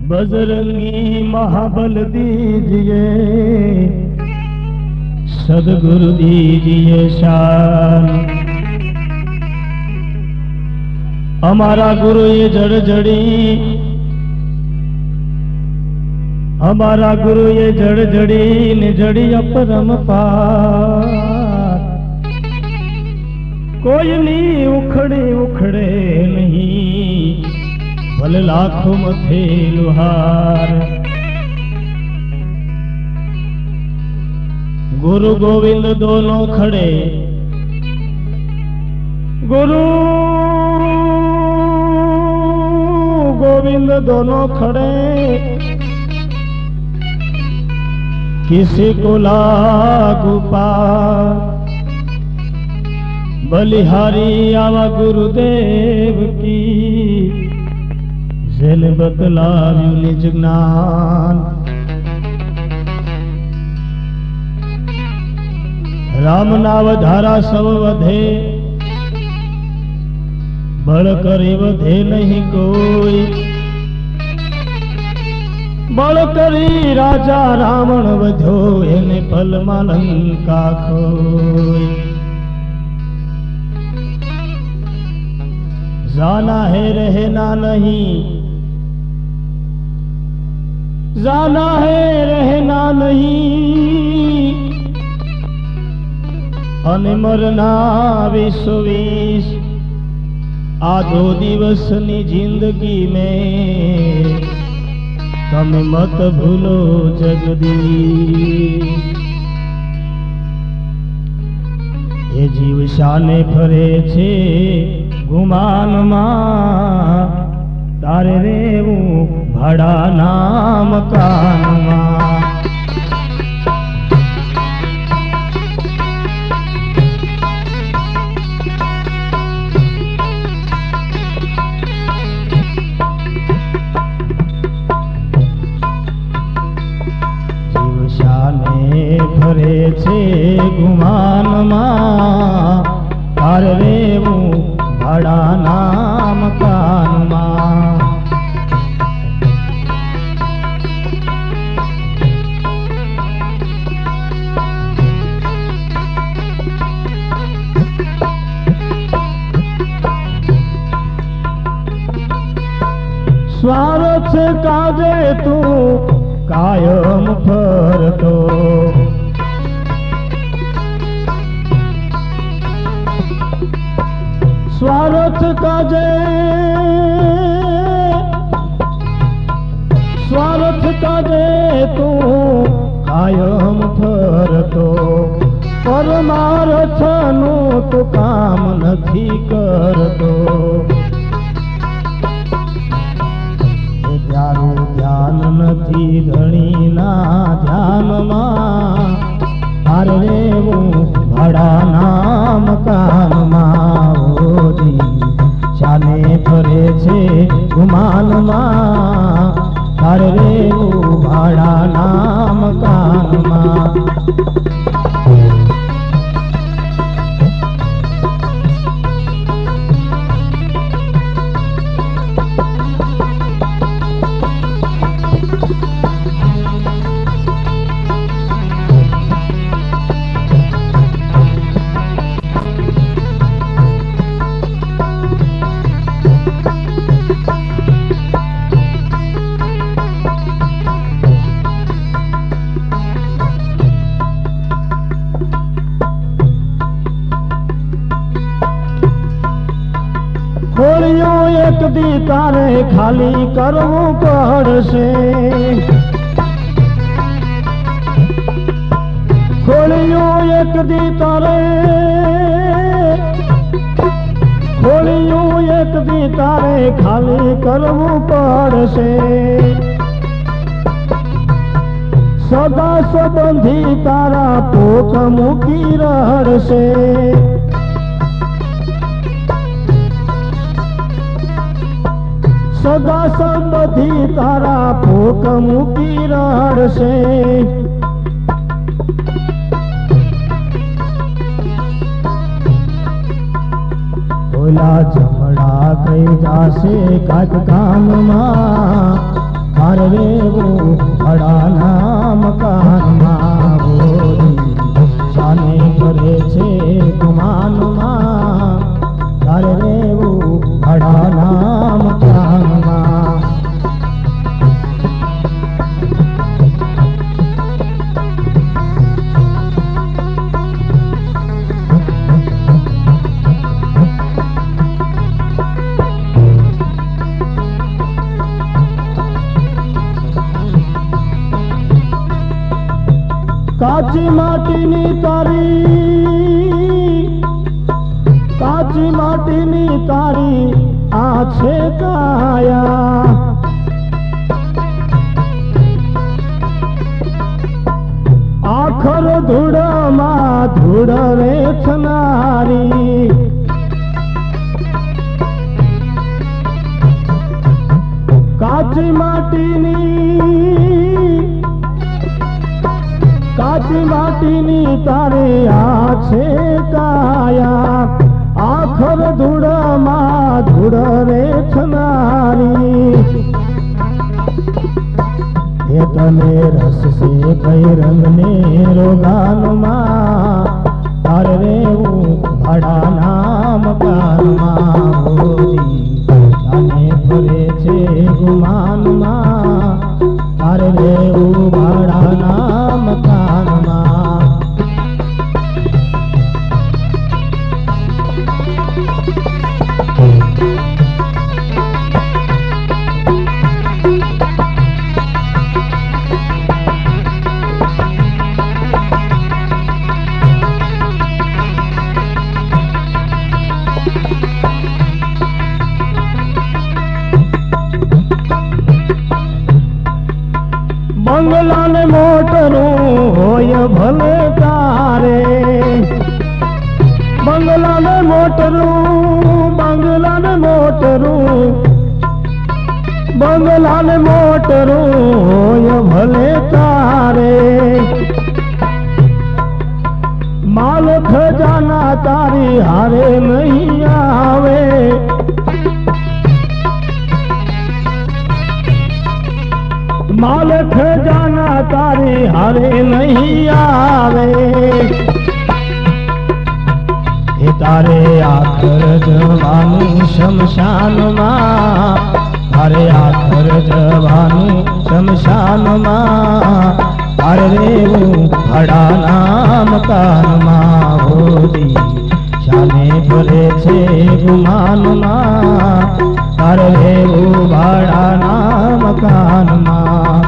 बजरंगी महाबल दीजिए, सदगुरु दीजिए शान। हमारा गुरु ये जड़ जड़ी, हमारा गुरु ये जड़ जड़ी ने जड़ी अपरम पार। कोई नहीं उखड़े उखड़े नहीं, भले लाखों मथे लुहार। गुरु गोविंद दोनों खड़े, गुरु गोविंद दोनों खड़े, किसी को लागू पार। बलिहारी आवा गुरुदेव की, जेने बतलाव्यु निज ज्ञान। राम नाव धारा सब वधे, बल करी वधे नहीं कोई। बल करी राजा रावण वधो, एने फल में लंका खोई। जाना है रहना नहीं, जाना है रहना नहीं, अने मरना 20-20। आ 2 दिवसनी जिंदगी में तमे मत भूलो जगदीश। ये जीव शाने फरे छे गुमान मां, तारे रेवू भाड़ा नाम कानमा। जीव शाने फरे छे गुमान मां, तारे रेवू भाड़ा नाम कानमा। स्वार्थ काजे तू कायम फरतो, स्वार्थ काजे, स्वार्थ काजे तू कायम फरतो। परमार्थनु तू काम नहीं करतो। त्यारू ध्यान नहीं धणी ना ध्यान मां, तारे रेवू भाड़ा नाम कानमा। शाने फरे छे गुमान मां, तारे रेवू भाड़ा नाम कानमा। खोलियों एक दी तारे खाली करवू पड़शे। खोलियों एक दी तारे, खोलियों एक दी तारे खाली करवू पड़शे। सदा संबंधी तारा पोत मूकी रहशे। सदा संबंधी तारा पोत मूकी रहशे। ओला जमड़ा कई जासे काक काम मां, तार કાચી માટીની તારી આ છે કાયા, આખર ધૂળમાં ધૂળ વેચનારી, કાચી માટીની તારી આ છે કાયા, આખર ધૂળમાં ધૂળ વેચનારી, એ તને રસ સે કઈ રંગને રોગાનમાં, તારે રેવું ભાડાના મકાનમાં, હોતી જાને ફરે છે ગુમાનમાં, તારે રેવું ભાડાના મકાનમાં. બંગલા ને મોટરું હોય ભલે તારે, બંગલા ને મોટરું હોય ભલે તારે, માલ ખજાના તારી હારે નહીં આવે, માલ ખજાના તારી હારે નહીં આવે, એ તારે આખર જવાનું શમશાનમાં, તારે આખર જવાનું શમશાનમાં, તારે રેવું ભાડાના મકાનમાં, હોતી શાને ફરે છે ગુમાનમાં, તારે રેવું ભાડાના મકાનમાં.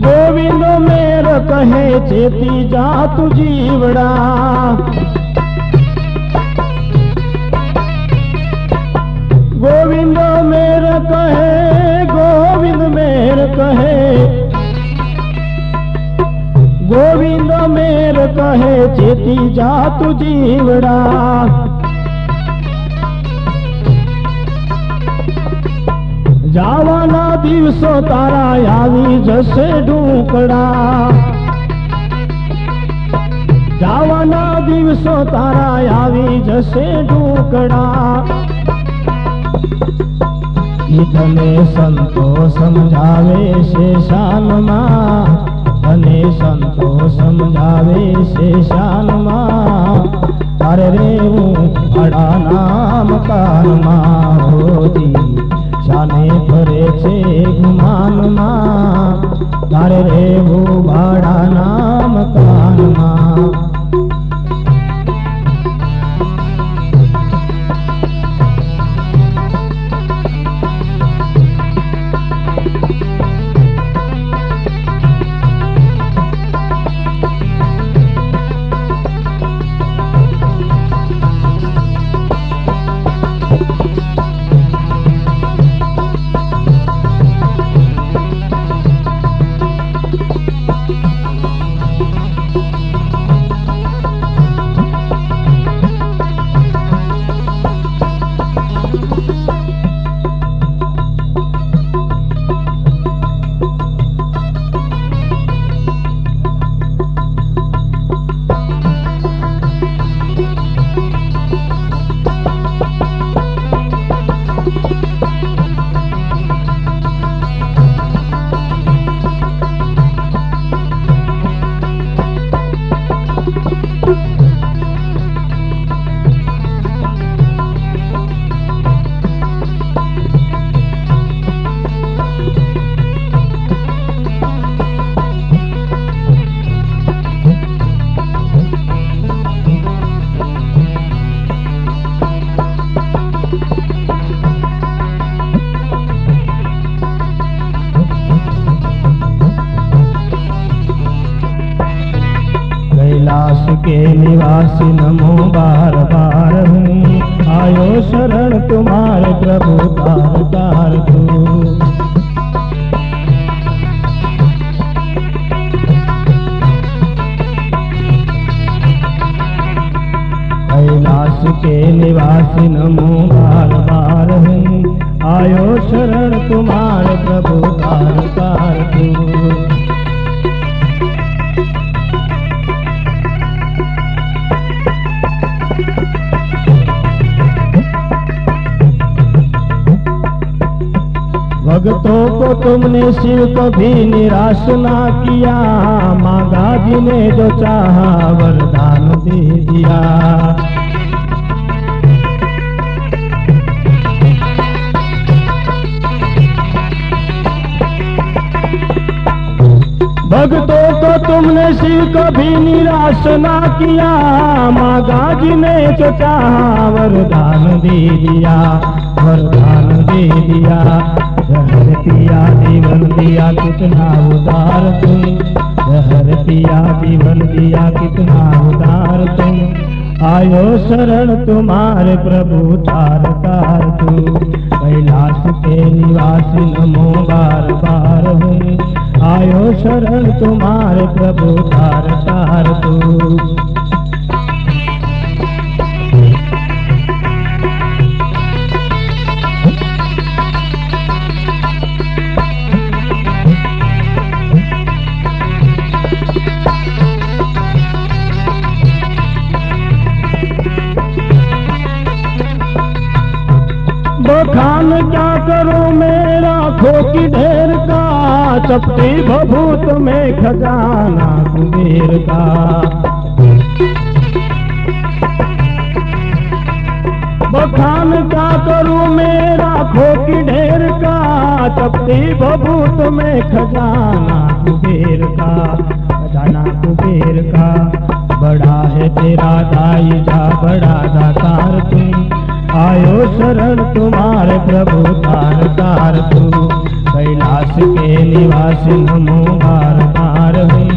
ગોવિંદ મેર કહે ચેતી જા તું જીવડા, ગોવિંદ મેર કહે, ગોવિંદ મેર કહે, ગોવિંદ મેર કહે ચેતી જા તું જીવડા, જાવાના દિવસો તારા આવી જશે ઢૂકડા, જાવાના દિવસો તારા આવી જશે ઢૂકડા, તને સંતો સમજાવે છે શાનમાં, તને સંતો સમજાવે છે શાનમાં, તારે રેવું ભાડાના મકાનમાં, હોતી શાને ફરે છે ગુમાનમાં, તારે રેવું ભાડાના મકાનમાં. के निवासी नमो बार बार हूँ, आयो शरण तुम्हारे प्रभु तार तार तू। कैलाश के निवासी नमो बार बार हूँ, आयो शरण तुम्हारे प्रभु तार तार तू। भक्तों को तुमने शिव कभी निराश ना किया, मांगा जिन्हें जो चाहा वरदान दे दिया। भक्तों को तुमने शिव कभी निराश ना किया, मांगा जिन्हें जो चाहा वरदान दे दिया, वरदान दे दिया। जहर पिया जीवन दिया कितना उदार तुम, जहर पिया जीवन दिया कितना उदार तुम, आयो शरण तुम्हारे प्रभु तार तार तू। कैलाश के निवासी नमो बार बार हूँ, आयो शरण तुम्हारे प्रभु तार तार तू। बखान क्या करूं मेरा खोकी ढेर का, चपटी भभूत में खजाना कुबेर का। बखान क्या करूं मेरा खोकी ढेर का, चपटी भभूत में खजाना कुबेर का, खजाना कुबेर का। बड़ा है तेरा दाई जा बड़ा दातार तू, आयो शरण तुम्हारे प्रभु तार तार तू। कैलाश के निवासी नमो बार बार हूँ,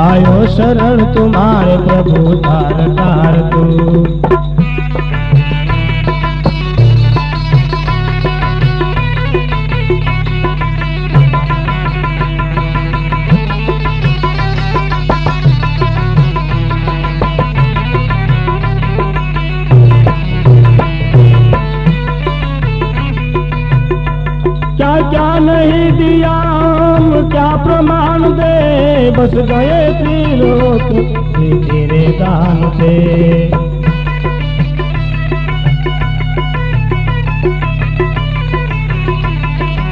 आयो शरण तुम्हारे प्रभु तार तार तू। क्या क्या नहीं दिया हम क्या प्रमाण दे, बस गए त्रिलोक तेरे दान से।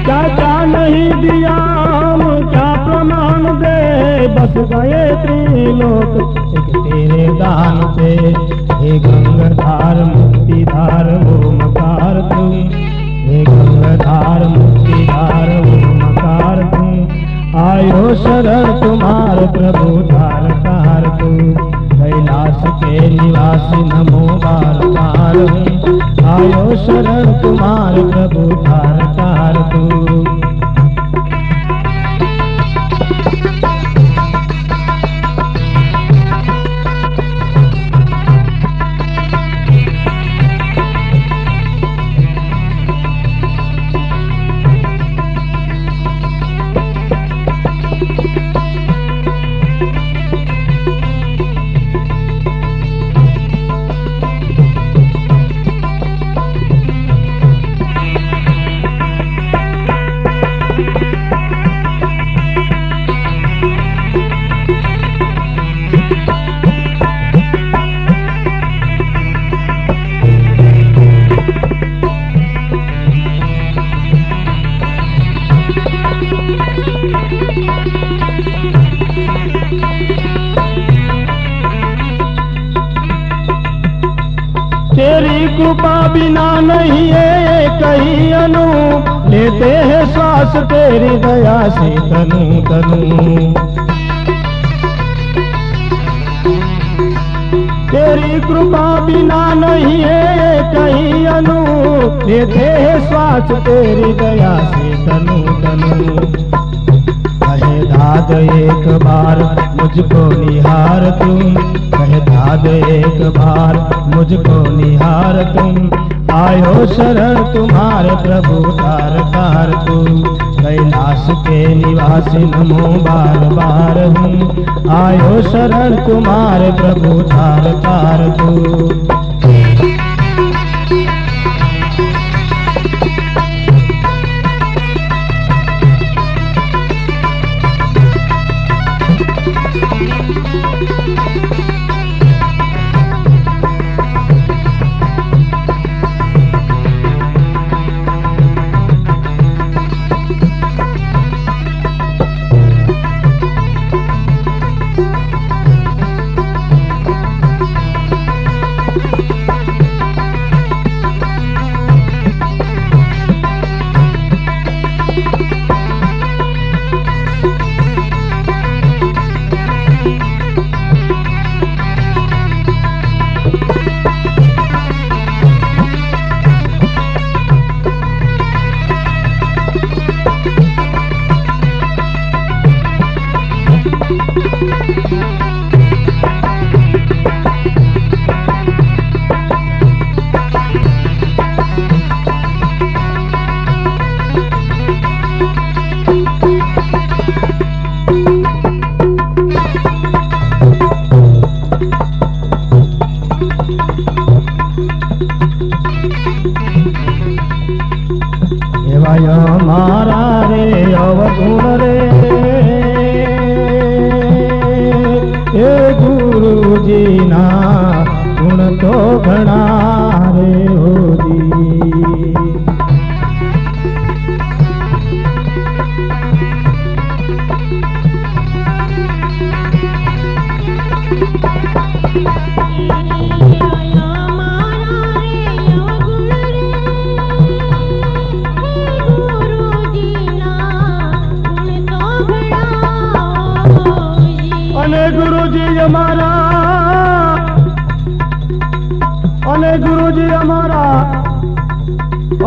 क्या क्या नहीं दिया हम क्या प्रमाण दे, बस गए त्रिलोक तेरे दान से। हे गंगाधार मुक्तिधार ओमकार तू, हे गंगाधार मुक्तिधार ओमकार तू, आयो शरण तुम्हारे प्रभु तार तार तू। कैलाश के निवासी नमो बार बार हूँ, आयो शरण तुम्हारे प्रभु तार तार तू। तेरी कृपा बिना नहीं है कहीं अनु, लेते हैं श्वास तेरी दया से तनु तनु। तेरी कृपा बिना नहीं है कहीं अनु, लेते हैं श्वास तेरी दया से तनु तनु। दाद एक बार मुझको निहार तुम, कह दाद एक बार मुझको निहार तुम। आयो शरण तुम्हारे प्रभु तार तार तुम, कैलाश के निवासी नमो बार बार हूँ। आयो शरण तुम्हारे प्रभु तार तार तुम। मारा रे अवगुण रे ए गुरु जी ना गुण तो घना रे होजी। अने गुरु जी हमारा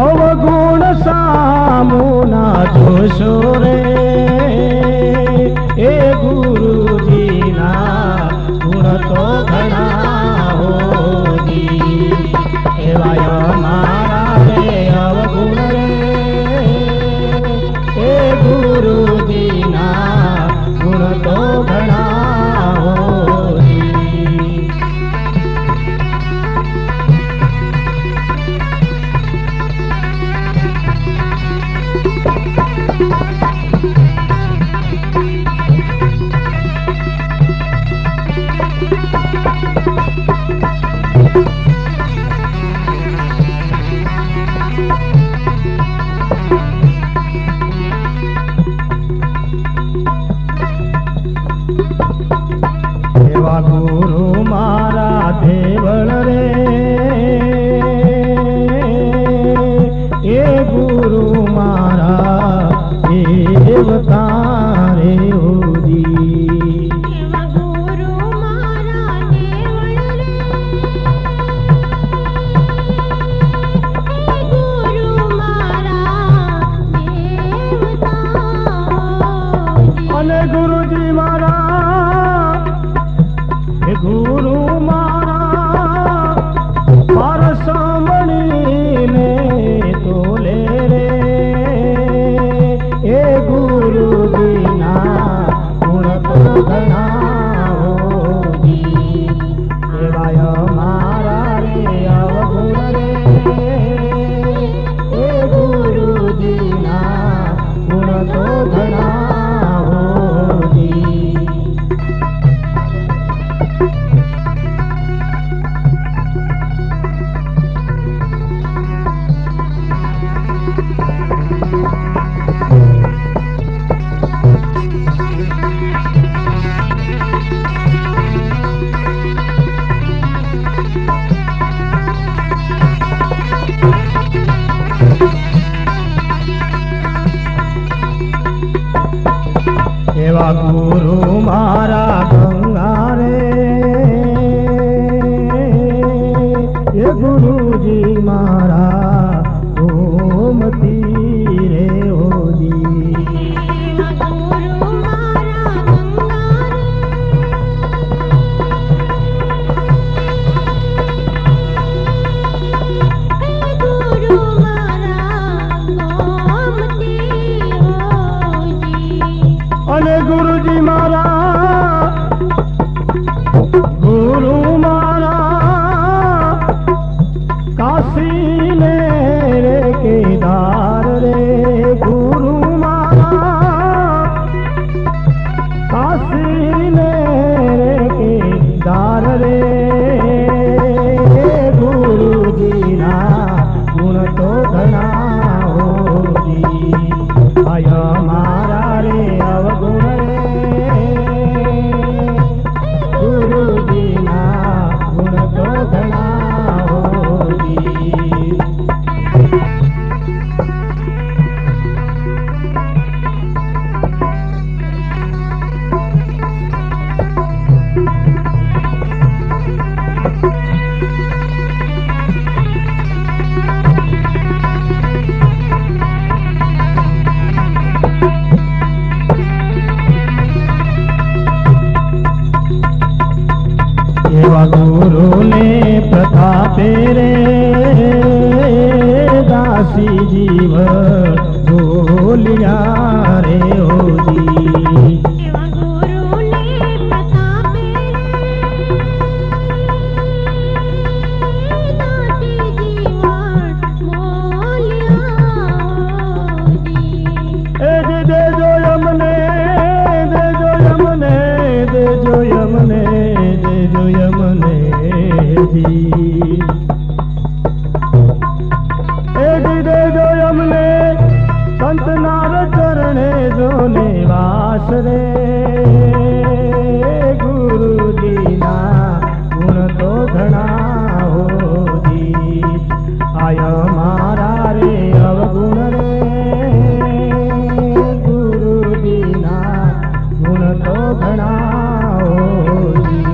अवगुण सामू ना जोशो रे ए गुरु जी ना गुण तो घना होगी। एवाय मारा रे अवगुण रे ए गुरु जी ना गुण तो घना गुरु मारा देवल रे ए गुरु मारा देवता रे होजी। गुरु मारा देवल रे गुरु मारा देवता अने गुरु जी मारा આપે રે દાસી જીવ બોલ્યા રે હોજી એવા ગુરુને પ્રતાપે દાસી જીવન બોલ્યા એ જ દેજો યમને દેજો યમને દેજો યમને દેજો યમને જી એ જ દેજો યમને સંત નાર ચરણે જો નિવાસ રે ગુરુજીના ગુણ તો ઘણા હોજી આય મારા રે અવગુણ રે ગુરુજીના ગુણ તો ઘણા હોજી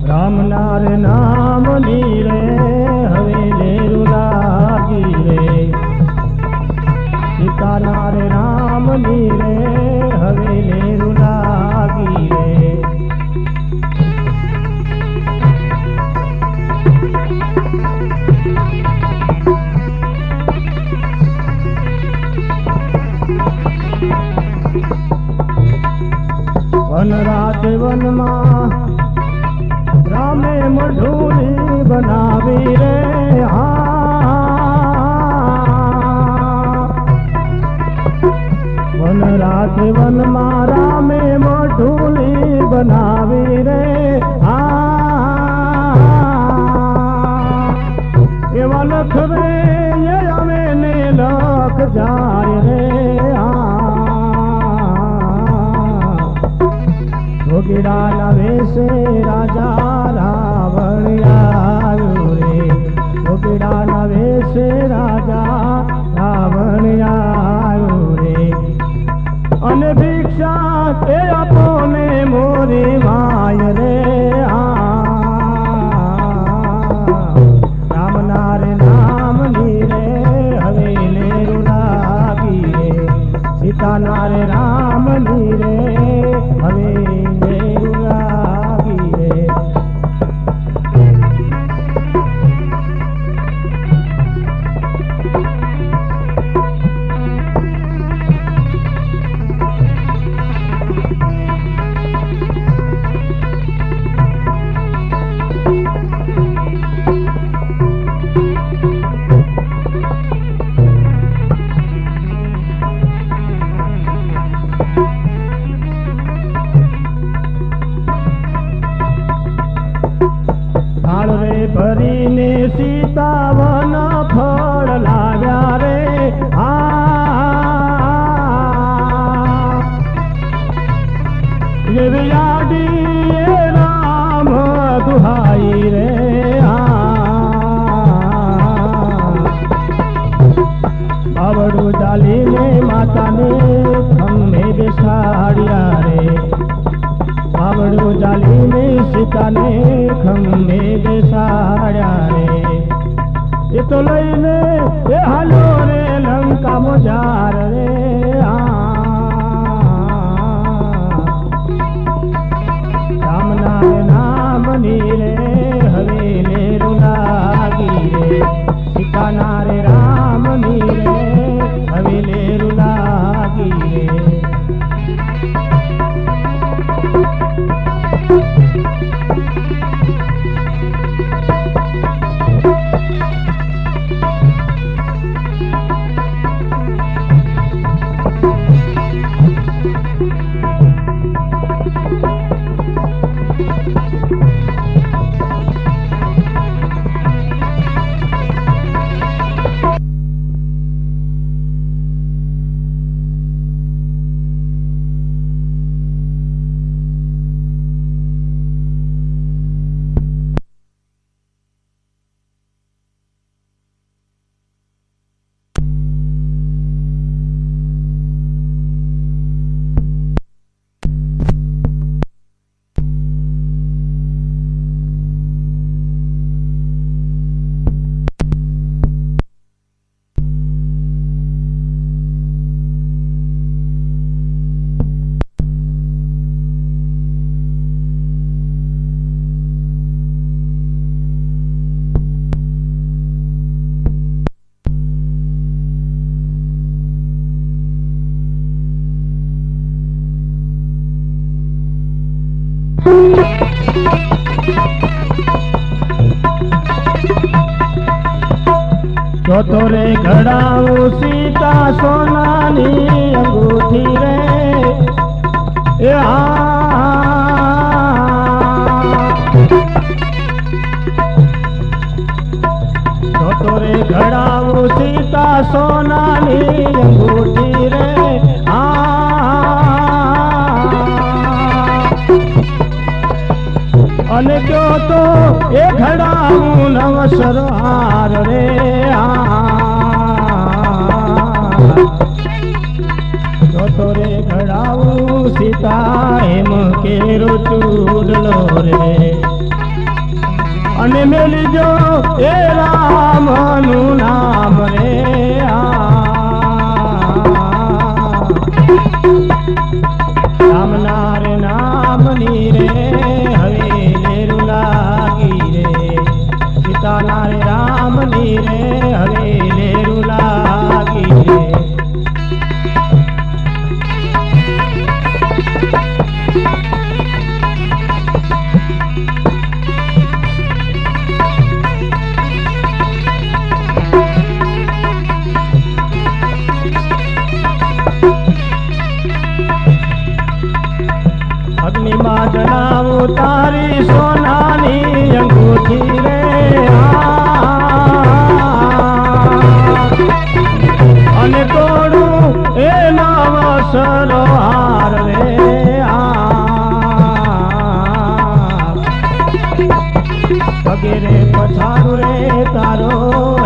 રામનાર નામની રે હવે લેરું લાગી રે સીતાનાર રામની રે હવે લેરું લાગી રે વન રાત વનમાં રામે મઢુરી બનાવી રે વન રાત વનમાં રામે મઢુરી બનાવી રે એવા લખ રે અમે ને લખ જાય રે ભોગીડાના વેશે રાજા રાવણ આવ્યો રે ભોગીડાના વેશે રાજા રાવણ આવ્યો રે અને ભિક્ષા તે આપોને મોરી માય રે રામનાર નામની રે હવે લેરું લાગી રે સીતાનાર રામની રે હવે લેરું લાગી રે થાળ રે ભરીને સીતાવન ફળ લાવ્યા રે એવી યાદી એ રામ દુહાઈ રે બાવડું ચાલીને માતાને ખમ્મે બેસાડ્યા રે બાવડું ચાલીને સીતાને ખમ્મે બેસાડ્યા રે એ તો લઈને એ હાલો રે લંકા મોજાર રે રામનાર નામની રે હવે લેરું લાગી રે સીતાનાર રામની રે હવે લેરું લાગી રે ચોથો રે ઘડાવું સીતા સોનાની અંગૂઠી રે એ ચોથો રે ઘડાવું સીતા સોનાની અંગૂઠી રે અને કયો તો એ ઘડાવું નવસર હાર રે ચોથો રે ઘડાવું સીતા એમ કેરો ચૂડલો રે અને મેલજો એ રામનું નામ રે રામના રે નામની રે હવે લેરું લાગી રે સીતાના રે રામની રે હવે લેરું લાગી રે અગ્નિમાં જણાવું તારી સોનાની અંગૂઠી રે અને તોડું એ નવસરો હાર રે વગેરે પછાડું રે તારો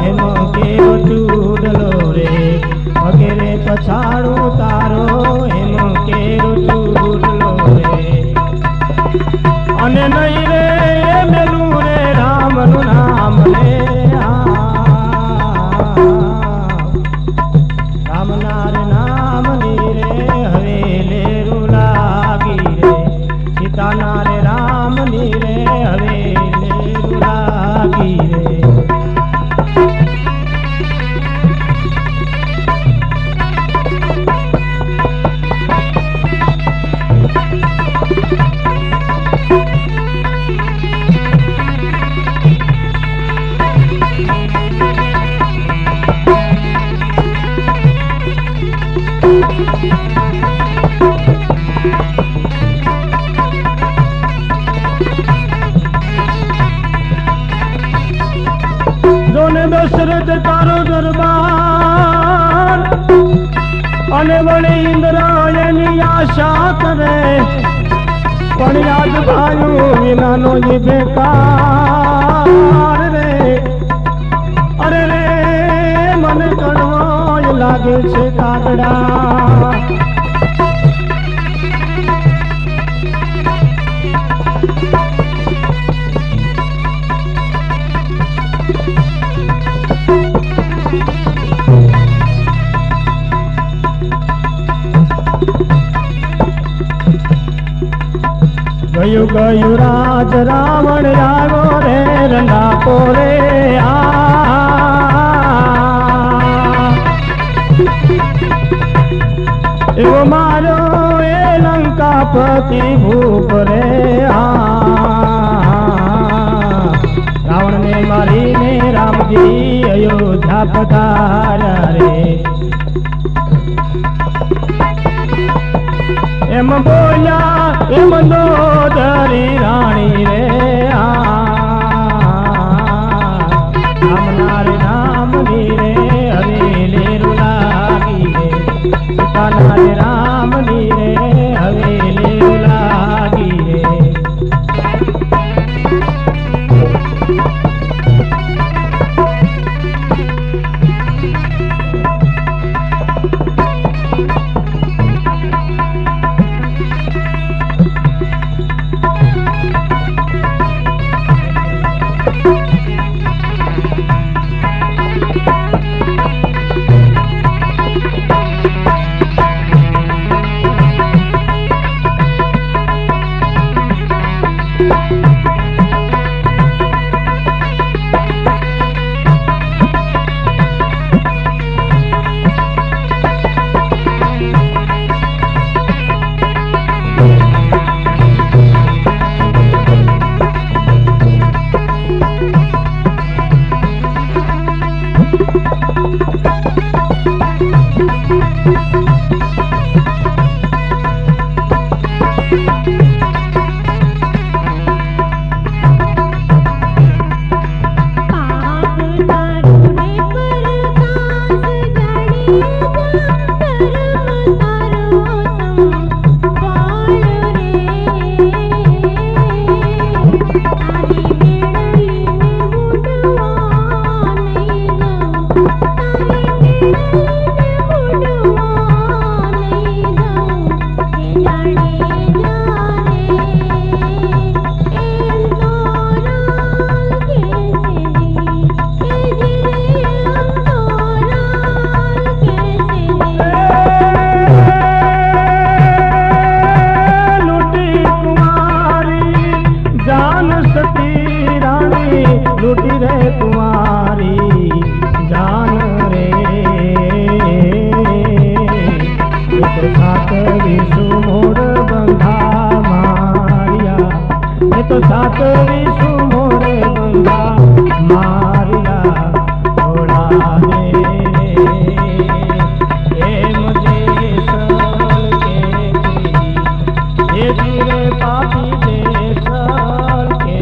એમ કેવો ચૂડલો રે વગેરે પછાડું તારો એમ કેવો ચૂડલો રે અને નહીં રે મેલું રે રામનું નામ રે રામના રે નામની રે હવે લેરું લાગી રે સીતાના રે રામની રે હવે લેરું લાગી રે જોને દશરથ તારો દરબાર અને વળી ઇન્દ્રાયની આશા કરે પણ યાદ ભાયું વિનાનો જ બેકાર રે અરે રે મને કડવો લાગે છે કાગડા ગયું ગયું રાજ રાવણ આવ્યો રે રંગાપો રે એવો મારો એ લંકાપતિ ભૂપ રે રાવણ ને મારીને રામજી અયોધ્યા પધાર્યા રે એમ બોલ્યા એમ દોદરી રાણી રે રામના રે નામની રે હવે લેરું લાગી રે સીતાના રે રામની રે હવે લેરું લાગી રે સાચવીશું મોરે ગંગા મારિયા થોડા દે એમ દેશલ કે એ ધીરે પાપી દેશલ કે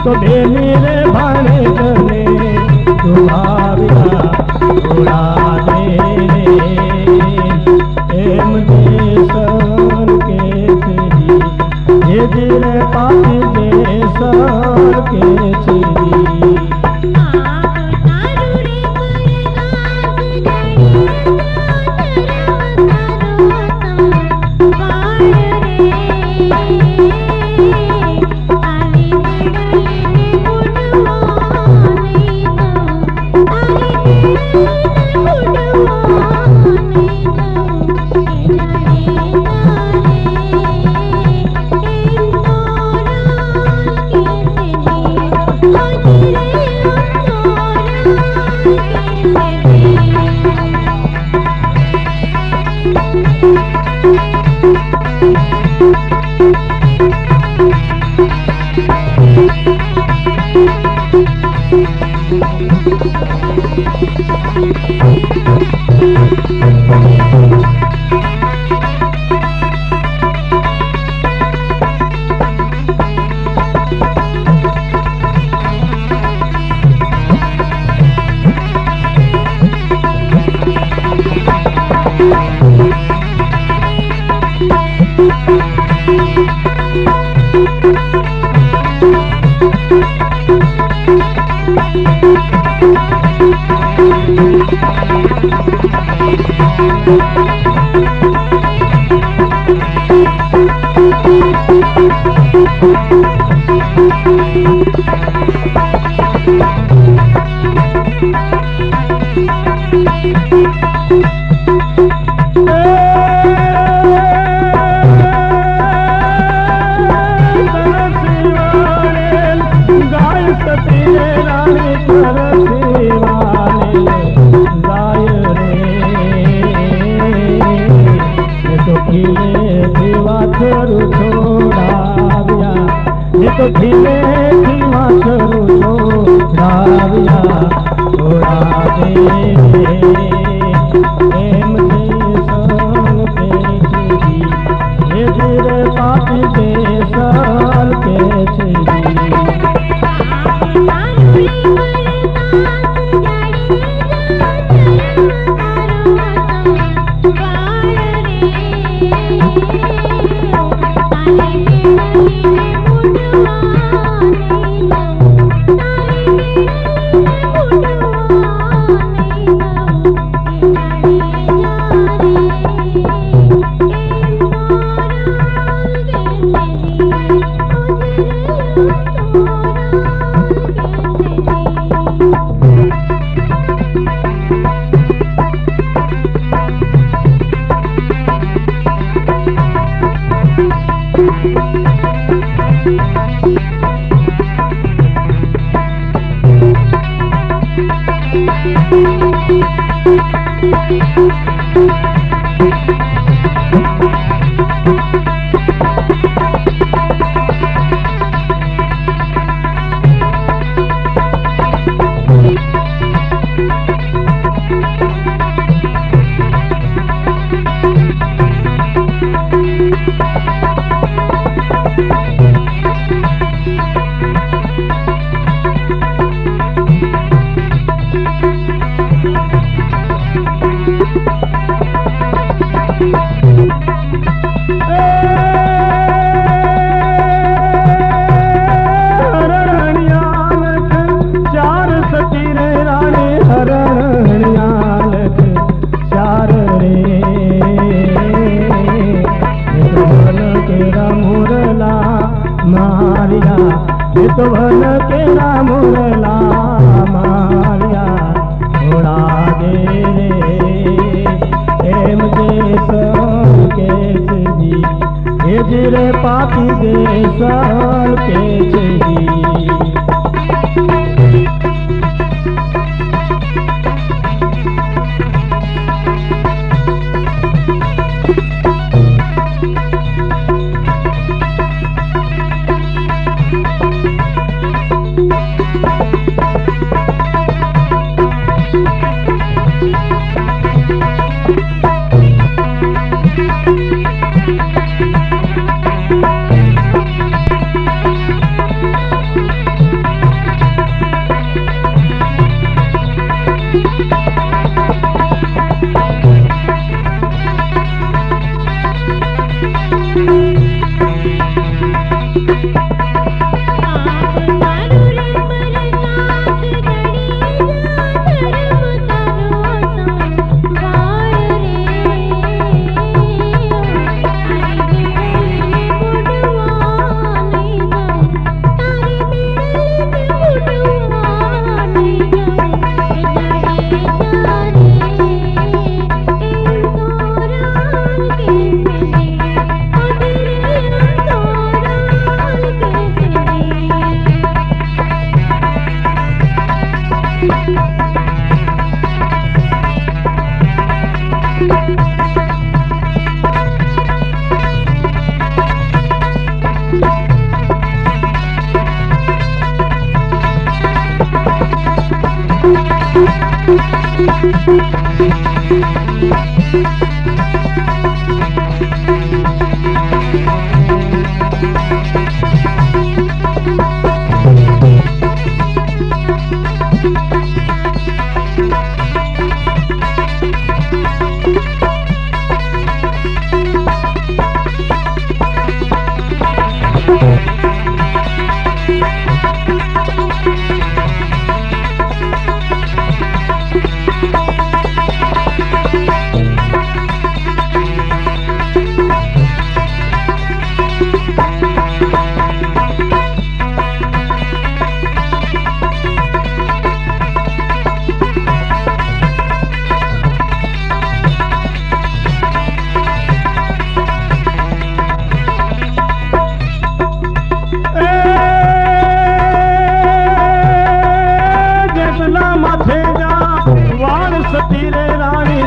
तो बेनी रे भाने करने दुभाविया थोड़ा दे एम देशन के तेरी ये दिले पापी देशन के तेरी तो धीरे धीमा करू छोड़ाविया छोड़ा दे एम देशन के तेरी ये धीरे पापी देशन के तेरी Thank you.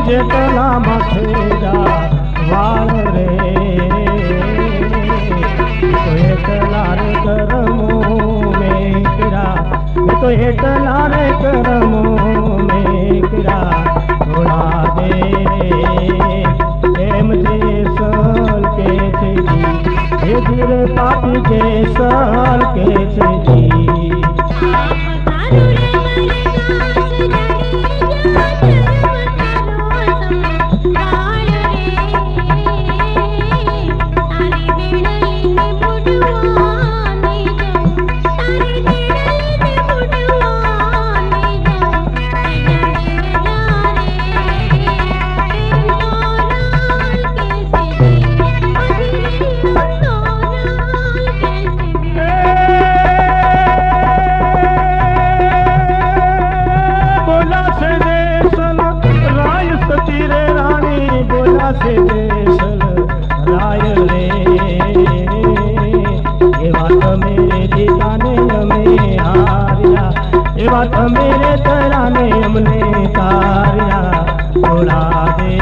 જેટલા માથેરા વાળ રે તો એટલા રે કરમો મેકરા તો એટલા રે કરમો મેકરા થોડા દે એમ જે સલ કે છે જી એ ધીરે પાપી જે સલ કે છે જી मेरे तराने हमने तारिया थोड़ा दे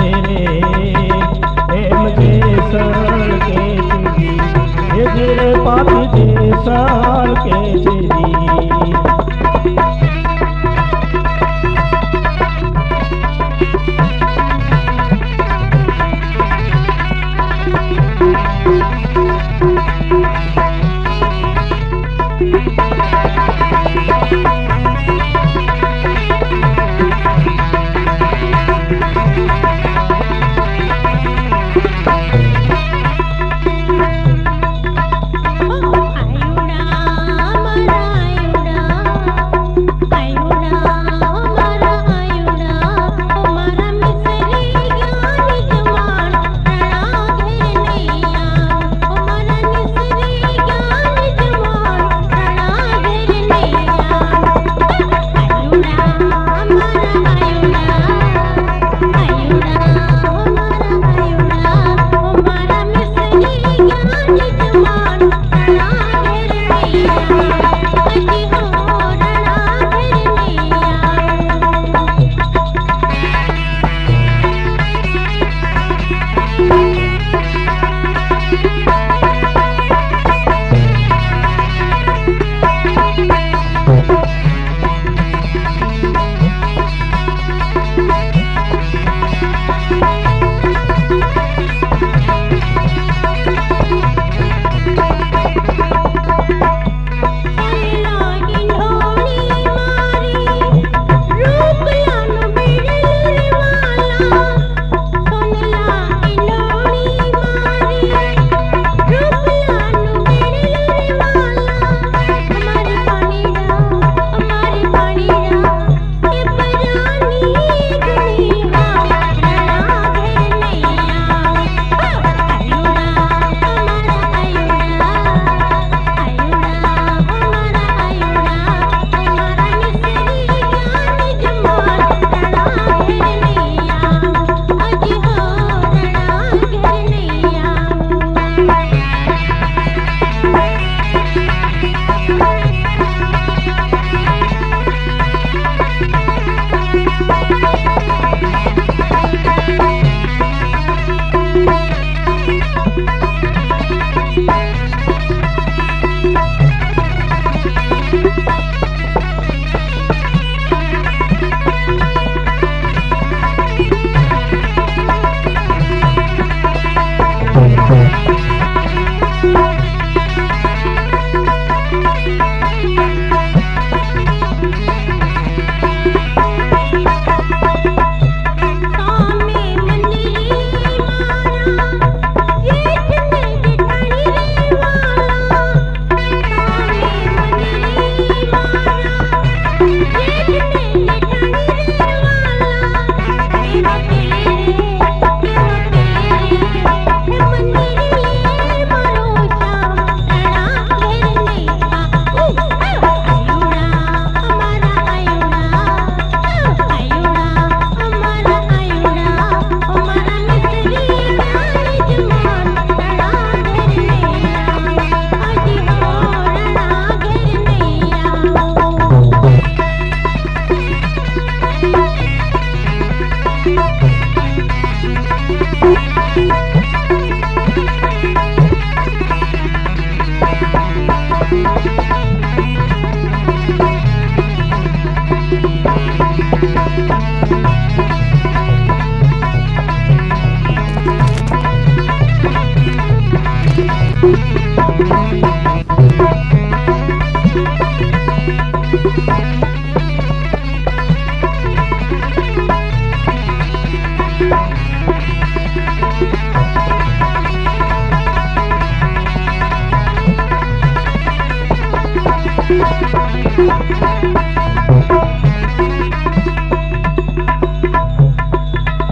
रे मुझे सर के चली ये तेरे पापी जे सर के चली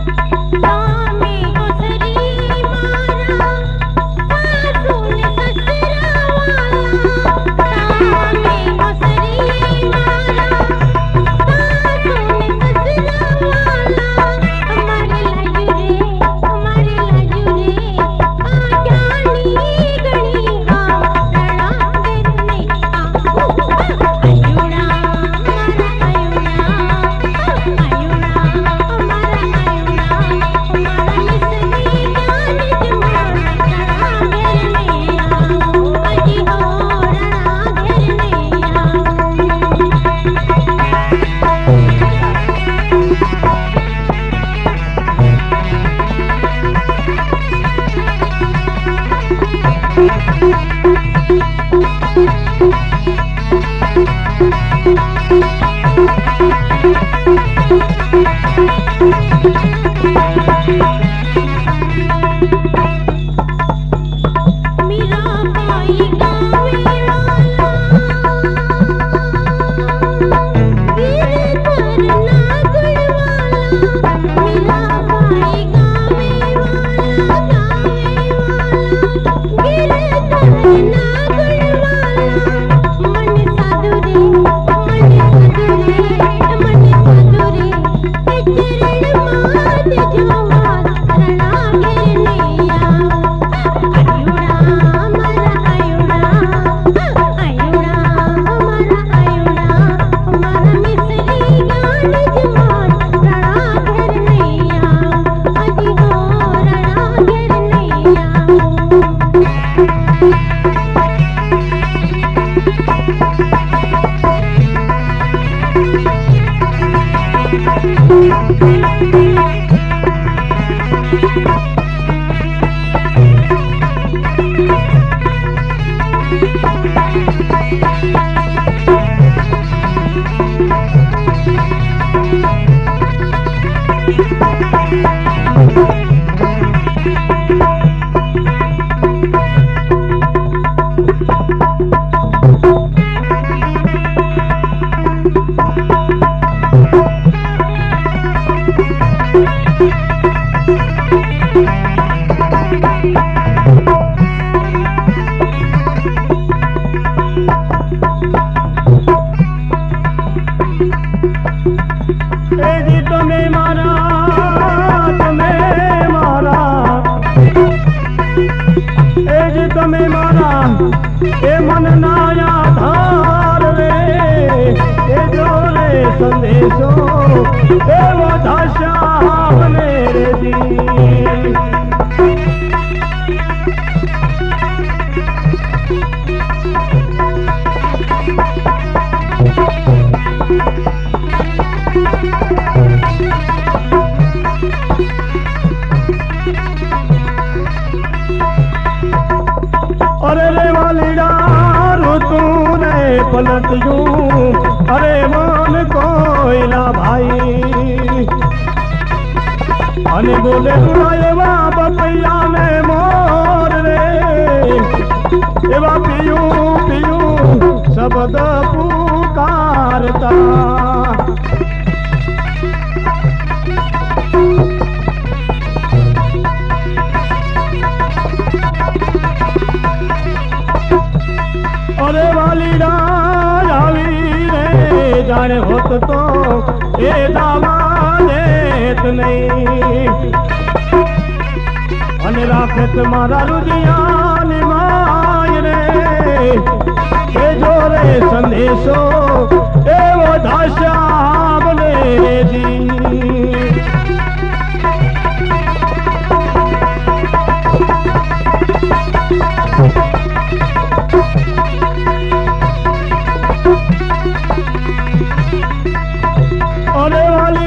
सामे गोसरी मारा सासून ससरा वाला सामे गोसरी मारा सासून ससरा वाला हमारे लाजू रे आजानी गणी हाँ रणा गिरने आयुड़ा मेरा भाई गावे वाला वीर करना गुणवाला मेरा भाई गावे वाला वीर करना गुणवाला मन साधुरे चरण मात जो मात रणा गिरने आयुड़ा हमारा मिसरी गान जमात रणा गिरने अजी हो रणा गिरने जी तुम्हें मारा जी तुम्हें मारा ए मन नाया धार रे ए जो रे संदेशो ए वो धाशा मेरे दी अरे रे वालीडा ऋतु रे पलट यूं अरे मान कोयला भाई अने बोले एवा बपैया में मोर रे एवा पियू पियू शब्द पुकारता अरे वालीडा आवी रे जाने होत तो ए दावा देत नहीं अने राखत मारा रुदिया निमाय रे ए जो रे संदेशो ए वो धाशा बने दी अरे वाली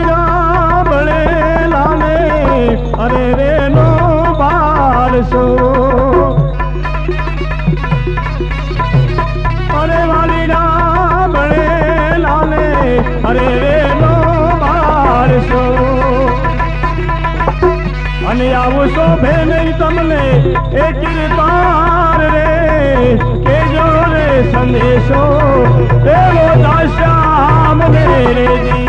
આવું શોભે નહીં તમને એ કીર્તાર રે કેજો રે સંદેશો એવો દાશ્યામ ને રે જી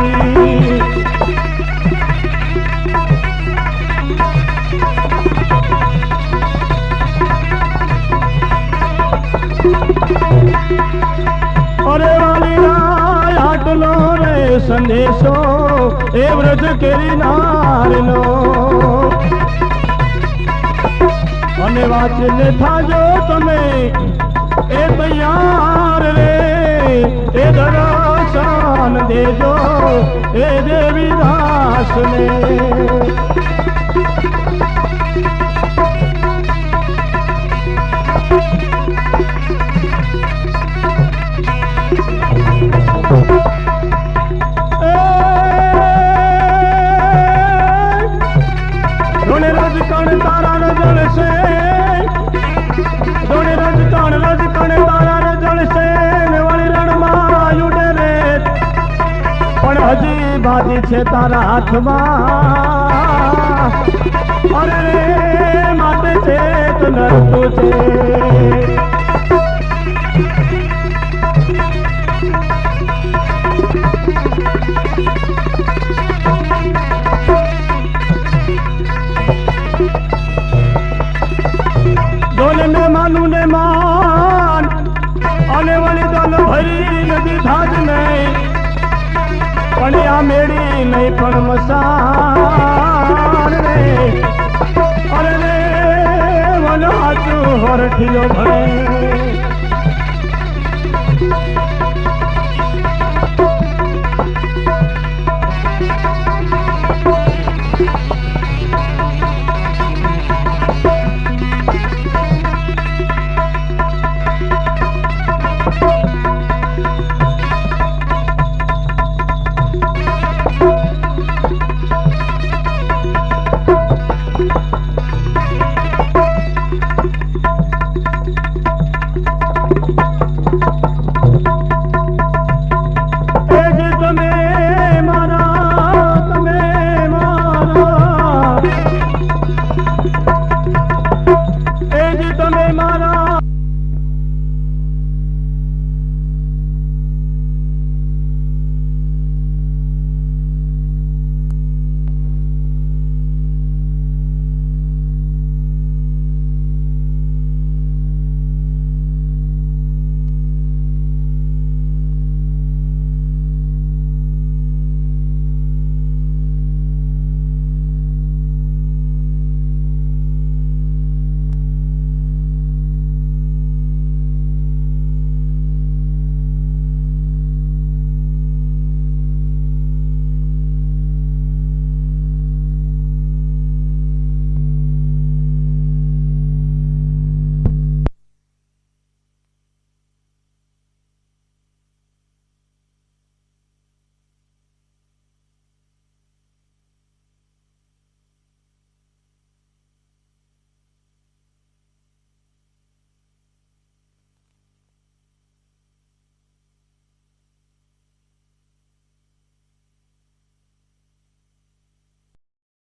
અરે વાલીના આટલો રે સંદેશો એ વ્રજ કેરી નારનો અને વાંચીને થાજો તમે એ તૈયાર રે એ દર્શન દેજો એ દેવી દાસને ધોણે રજકણ તારા ને જળશે ધોણે રજકણ તારા ને જળશે ને વળી રણમાં ઉડે રે પણ હજી બાજી છે તારા હાથમાં અરે રે માટે છે તો નરતું છે ને માનું ને માન અને વળી દલ ભરી નદી થાજ નહીં પણ આ મેળી નહીં પણ મસાન રે અરે રે મન હાચું હરઠિયો ભરે